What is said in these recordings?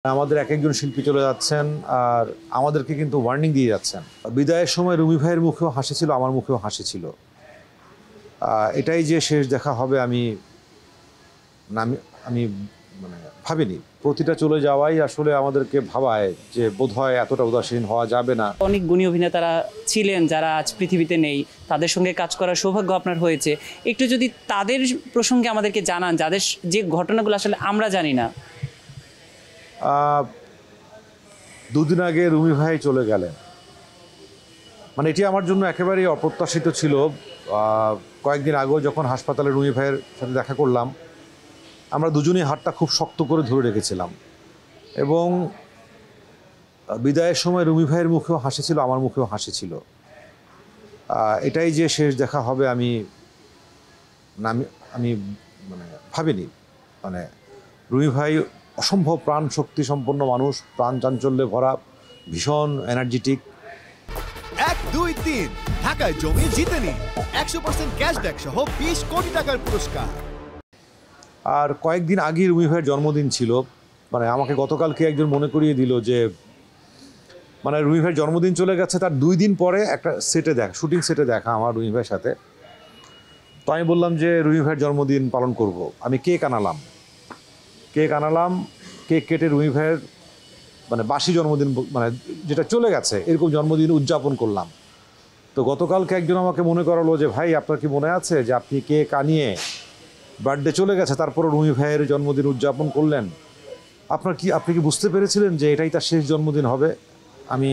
আমাদের একজন শিল্পী চলে যাচ্ছেন আর আমাদেরকে কিন্তু ওয়ার্নিং দিয়ে যাচ্ছেন। বিদায়ের সময় রুমি ভাইয়ের মুখেও হাসি ছিল, আমার মুখেও হাসি ছিল। এটাই যে শেষ দেখা হবে আমি আমি আমি মানে ভাবিনি। প্রতিটা চলে যাওয়াই আসলে আমাদেরকে ভাবায় যে বোধহয় এতটা উদাসীন হওয়া যাবে না। অনেক গুণী অভিনেতারা ছিলেন যারা আজ পৃথিবীতে নেই, তাদের সঙ্গে কাজ করার সৌভাগ্য আপনার হয়েছে। একটু যদি তাদের প্রসঙ্গে আমাদেরকে জানান, যাদের যে ঘটনাগুলো আসলে আমরা জানি না। দুদিন আগে রুমি ভাই চলে গেলেন, মানে এটি আমার জন্য একেবারেই অপ্রত্যাশিত ছিল। কয়েকদিন আগেও যখন হাসপাতালে রুমি ভাইয়ের সাথে দেখা করলাম, আমরা দুজনেই হাতটা খুব শক্ত করে ধরে রেখেছিলাম এবং বিদায়ের সময় রুমি ভাইয়ের মুখেও হাসি ছিল, আমার মুখেও হাসি ছিল। এটাই যে শেষ দেখা হবে আমি আমি মানে ভাবিনি। মানে রুমি ভাই অসম্ভব প্রাণ শক্তি সম্পন্ন মানুষ, প্রাণ চাঞ্চল্যে ভরা, ভীষণ এনার্জেটিক। 1, 2, 3 ঢাকায় জমি জিতে নিন 100% ক্যাশব্যাক সহ 20 কোটি টাকার পুরস্কার। আর কয়েকদিন আগেই রুমি ভাইয়ের জন্মদিন ছিল, মানে আমাকে গতকালকে একজন মনে করিয়ে দিল যে মানে রুমি ভাইয়ের জন্মদিন চলে গেছে, তার 2 দিন পরে একটা শুটিং সেটে দেখা আমার রুমি ভাইয়ের সাথে। তো আমি বললাম যে রুমি ভাইয়ের জন্মদিন পালন করব। আমি কেক আনালাম, কেক কেটে রুমি ভাইয়ের মানে বাসি জন্মদিন, মানে যেটা চলে গেছে এরকম জন্মদিন উদযাপন করলাম। তো গতকালকে একজন আমাকে মনে করালো যে ভাই, আপনার কি মনে আছে যে আপনি কেক আনিয়ে বার্থডে চলে গেছে, তারপরে রুমি ভাইয়ের জন্মদিন উদযাপন করলেন? আপনি কি বুঝতে পেরেছিলেন যে এটাই তার শেষ জন্মদিন হবে? আমি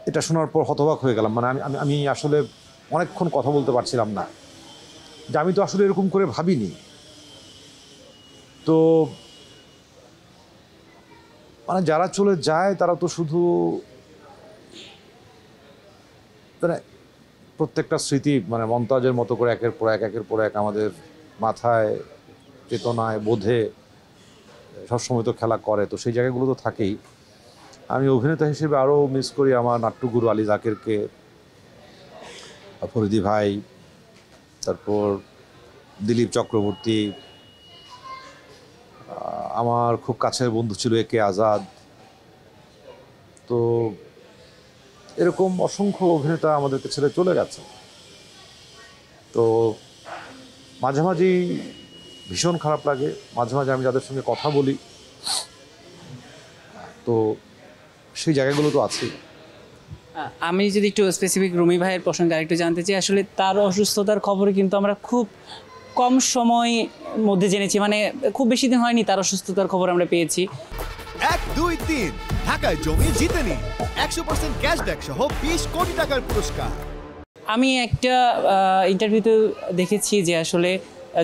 এটা শোনার পর হতবাক হয়ে গেলাম। মানে আমি আসলে অনেকক্ষণ কথা বলতে পারছিলাম না, যে আমি তো আসলে এরকম করে ভাবিনি। তো মানে যারা চলে যায় তারা তো শুধু মানে প্রত্যেকটা স্মৃতি মানে মন্তাজের মতো করে একের পর এক আমাদের মাথায়, চেতনায়, বোধে সবসময় তো খেলা করে। তো সেই জায়গাগুলো তো থাকেই। আমি অভিনেতা হিসেবে আরও মিস করি আমার নাট্যগুরু আলী জাকেরকে, ফরিদি ভাই, তারপর দিলীপ চক্রবর্তী, আমার খুব কাছের বন্ধু ছিল একে আজাদ। তো এরকম অসংখ্য অভিনেতা আমাদেরকে ছেড়ে চলে গেছে। তো মাঝে মাঝেই ভীষণ খারাপ লাগে, মাঝে মাঝে আমি যাদের সঙ্গে কথা বলি, তো সেই জায়গাগুলো তো আছেই। আমি যদি একটু স্পেসিফিক রুমি ভাইয়ের প্রসঙ্গে আরেকটু জানতে চাই, আসলে তার অসুস্থতার খবরে কিন্তু আমরা খুব কম সময় মধ্যে জেনেছি, মানে খুব বেশি দিন হয়নি তার অসুস্থতার খবর আমরা পেয়েছি। 1, 2, 3 ঢাকায় জমি জিতে নিন 100% ক্যাশব্যাক সহ 20 কোটি টাকার পুরস্কার। আমি একটা ইন্টারভিউতে দেখেছি যে আসলে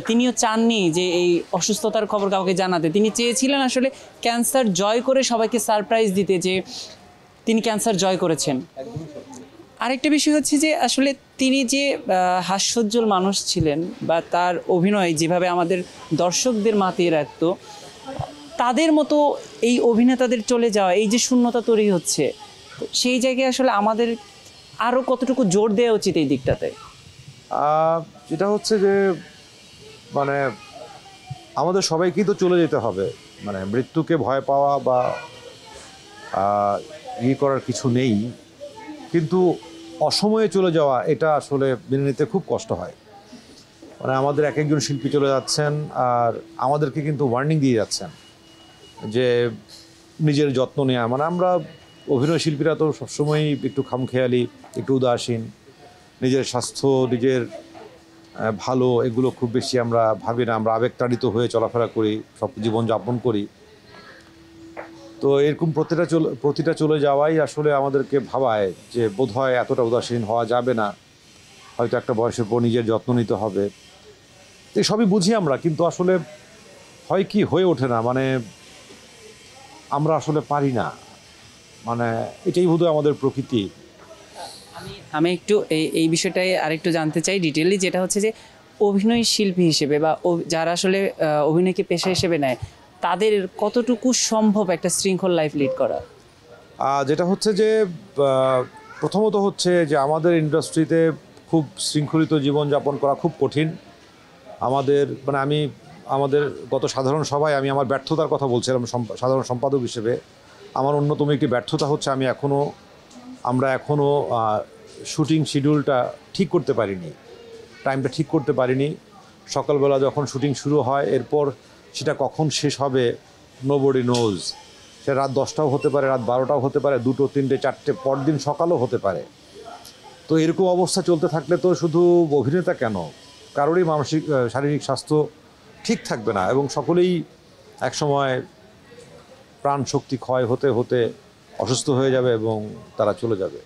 তিনিও চাননি যে এই অসুস্থতার খবর কাউকে জানাতে। তিনি চেয়েছিলেন আসলে ক্যান্সার জয় করে সবাইকে সারপ্রাইজ দিতে, যে তিনি ক্যান্সার জয় করেছেন। আরেকটা বিষয় হচ্ছে যে আসলে তিনি যে হাস্যোজ্জ্বল মানুষ ছিলেন, বা তার অভিনয় যেভাবে আমাদের দর্শকদের মাতিয়ে রাখতো, তাদের মতো এই অভিনেতাদের চলে যাওয়া, এই যে শূন্যতা তৈরি হচ্ছে, সেই জায়গায় আসলে আমাদের আরও কতটুকু জোর দেওয়া উচিত এই দিকটাতে? যেটা হচ্ছে যে মানে আমাদের সবাইকেই তো চলে যেতে হবে, মানে মৃত্যুকে ভয় পাওয়া বা করার কিছু নেই, কিন্তু অসময়ে চলে যাওয়া এটা আসলে মেনে নিতে খুব কষ্ট হয়। মানে আমাদের একজন শিল্পী চলে যাচ্ছেন আর আমাদেরকে কিন্তু ওয়ার্নিং দিয়ে যাচ্ছেন যে নিজের যত্ন নেওয়া। মানে আমরা অভিনয় শিল্পীরা তো সবসময়ই একটু খামখেয়ালি, একটু উদাসীন, নিজের স্বাস্থ্য, নিজের ভালো, এগুলো খুব বেশি আমরা ভাবি না। আমরা আবেগতাড়িত হয়ে চলাফেরা করি, সব জীবনযাপন করি। তো এরকম প্রতিটা চলে যাওয়াই আসলে আমাদেরকে ভাবায় যে বোধহয় এতটা উদাসীন হওয়া যাবে না, হয়তো একটা বয়সের পর নিজের যত্ন নিতে হবে। তো সবই বুঝি আমরা, কিন্তু আসলে হয় কি হয়ে ওঠে না, মানে আমরা আসলে পারি না। মানে এটাই বোধহয় আমাদের প্রকৃতি। আমি একটু এই বিষয়টাই আরেকটু জানতে চাই ডিটেইলি, যেটা হচ্ছে যে অভিনয় শিল্পী হিসেবে বা যারা আসলে অভিনয়কে পেশা হিসেবে নেয়, তাদের কতটুকু সম্ভব একটা শৃঙ্খল লাইফ লিড করা? যেটা হচ্ছে যে প্রথমত হচ্ছে যে আমাদের ইন্ডাস্ট্রিতে খুব শৃঙ্খলিত জীবনযাপন করা খুব কঠিন। আমাদের মানে আমি আমাদের গত সাধারণ সভায় আমি আমার ব্যর্থতার কথা বলছিলাম সাধারণ সম্পাদক হিসেবে। আমার অন্যতম একটি ব্যর্থতা হচ্ছে আমরা এখনও শুটিং শিডিউলটা ঠিক করতে পারিনি, টাইমটা ঠিক করতে পারিনি। সকালবেলা যখন শুটিং শুরু হয় এরপর সেটা কখন শেষ হবে নোবডি নোজ। সে রাত 10টাও হতে পারে, রাত 12টাও হতে পারে, 2টো 3টে 4টে, পরদিন সকালও হতে পারে। তো এরকম অবস্থা চলতে থাকলে তো শুধু অভিনেতা কেন, কারোরই মানসিক শারীরিক স্বাস্থ্য ঠিক থাকবে না এবং সকলেই একসময় প্রাণ শক্তি ক্ষয় হতে হতে অসুস্থ হয়ে যাবে এবং তারা চলে যাবে।